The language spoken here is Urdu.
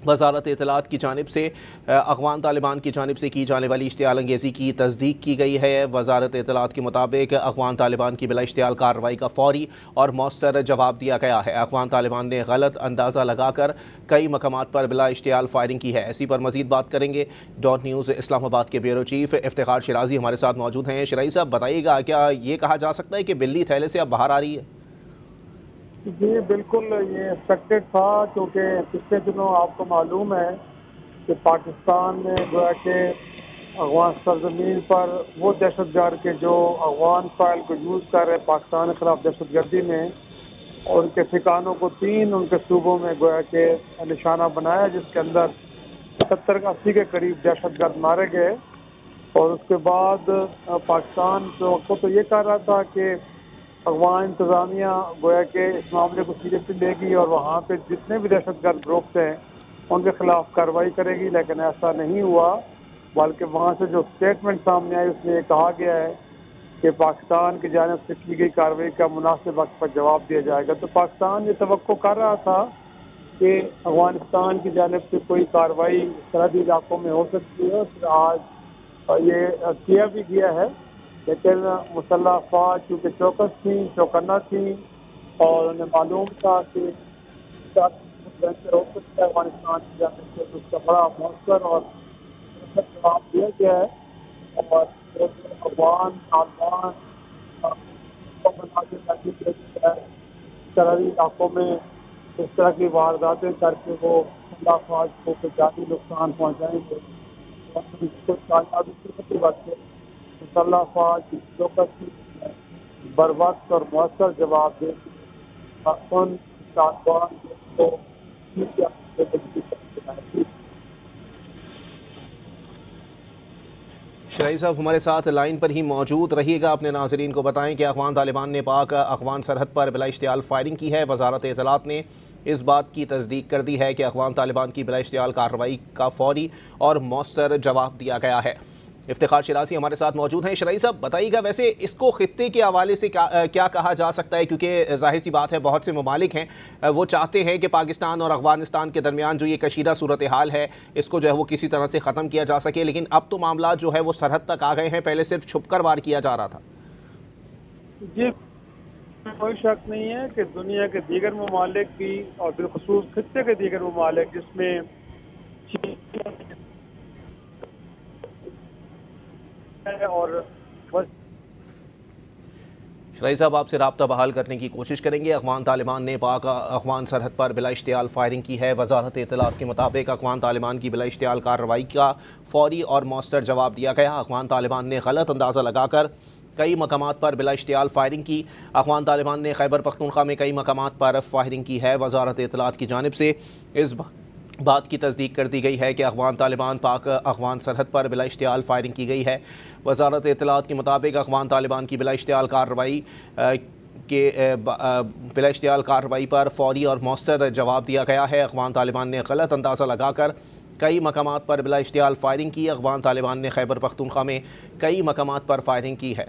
وزارت اطلاعات کی جانب سے افغان طالبان کی جانب سے کی جانے والی اشتعال انگیزی کی تصدیق کی گئی ہے۔ وزارت اطلاعات کے مطابق افغان طالبان کی بلا اشتعال کارروائی کا فوری اور مؤثر جواب دیا گیا ہے۔ افغان طالبان نے غلط اندازہ لگا کر کئی مقامات پر بلا اشتعال فائرنگ کی ہے۔ اسی پر مزید بات کریں گے۔ ڈاٹ نیوز اسلام آباد کے بیورو چیف افتخار شیرازی ہمارے ساتھ موجود ہیں۔ شیرازی صاحب بتائیے گا، کیا یہ کہا جا سکتا ہے کہ بلی تھیلے سے اب باہر آ رہی ہے؟ جی بالکل، یہ ایکسپیکٹڈ تھا، کیونکہ پچھلے دنوں آپ کو معلوم ہے کہ پاکستان نے گویا کہ افغان سرزمین پر وہ دہشت گرد کے جو افغان فائل کو یوز کر رہے پاکستان کے خلاف دہشت گردی میں، اور ان کے ٹھکانوں کو 3 ان کے صوبوں میں گویا کہ نشانہ بنایا، جس کے اندر 70-80 کے قریب دہشت گرد مارے گئے۔ اور اس کے بعد پاکستان تو یہ کہہ رہا تھا کہ افغان انتظامیہ گویا کہ اس معاملے کو سیریسلی لے گی اور وہاں پہ جتنے بھی دہشت گرد گروپس ہیں ان کے خلاف کارروائی کرے گی، لیکن ایسا نہیں ہوا، بلکہ وہاں سے جو اسٹیٹمنٹ سامنے آئی اس میں یہ کہا گیا ہے کہ پاکستان کی جانب سے کی گئی کارروائی کا مناسب وقت پر جواب دیا جائے گا۔ تو پاکستان یہ توقع کر رہا تھا کہ افغانستان کی جانب سے کوئی کارروائی سرحدی علاقوں میں ہو سکتی ہے، اور آج یہ کیا بھی گیا ہے، لیکن مسلح افواج چونکہ چوکس تھیں، چوکنا تھیں، اور انہیں معلوم تھا کہ وینچر ہو سکتا ہے افغانستان کی جانب سے، تو اس کا بڑا مؤثر اور جواب دیا گیا ہے۔ اور افغان طالبان سرحدی علاقوں میں اس طرح کی وارداتیں کر کے وہ مسلح افواج کو جانی نقصان پہنچائیں گے، کامیابی کی بات ہے۔ مسلح افواج بر وقت اور مؤثر جواب دے ان طالبان کو شیرازی صاحب ہمارے ساتھ لائن پر ہی موجود رہیے گا، اپنے ناظرین کو بتائیں کہ افغان طالبان نے پاک افغان سرحد پر بلا اشتعال فائرنگ کی ہے۔ وزارت اطلاعات نے اس بات کی تصدیق کر دی ہے کہ افغان طالبان کی بلا اشتعال کارروائی کا فوری اور مؤثر جواب دیا گیا ہے۔ افتخار شیرازی ہمارے ساتھ موجود ہیں۔ شیرازی صاحب بتائیے گا، ویسے اس کو خطے کے حوالے سے کیا کہا جا سکتا ہے، کیونکہ ظاہر سی بات ہے بہت سے ممالک ہیں وہ چاہتے ہیں کہ پاکستان اور افغانستان کے درمیان جو یہ کشیدہ صورتحال ہے اس کو جو ہے وہ کسی طرح سے ختم کیا جا سکے، لیکن اب تو معاملات جو ہے وہ سرحد تک آ گئے ہیں، پہلے صرف چھپ کر وار کیا جا رہا تھا۔ جی کوئی شک نہیں ہے کہ دنیا کے دیگر ممالک بھی، اور بالخصوص خطے کے دیگر ممالک جس میں اور شیرازی صاحب آپ سے رابطہ بحال کرنے کی کوشش کریں گے۔ افغان طالبان نے پاک افغان سرحد پر بلا اشتعال فائرنگ کی ہے۔ وزارت اطلاعات کے مطابق افغان طالبان کی بلا اشتعال کارروائی کا فوری اور مؤثر جواب دیا گیا۔ افغان طالبان نے غلط اندازہ لگا کر کئی مقامات پر بلا اشتعال فائرنگ کی۔ افغان طالبان نے خیبر پختونخوا میں کئی مقامات پر فائرنگ کی ہے۔ وزارت اطلاعات کی جانب سے اس بات کی تصدیق کر دی گئی ہے کہ افغان طالبان پاک افغان سرحد پر بلا اشتعال فائرنگ کی گئی ہے۔ وزارت اطلاعات کے مطابق افغان طالبان کی بلا اشتعال کارروائی پر فوری اور مؤثر جواب دیا گیا ہے۔ افغان طالبان نے غلط اندازہ لگا کر کئی مقامات پر بلا اشتعال فائرنگ کی۔ افغان طالبان نے خیبر پختونخوا میں کئی مقامات پر فائرنگ کی ہے۔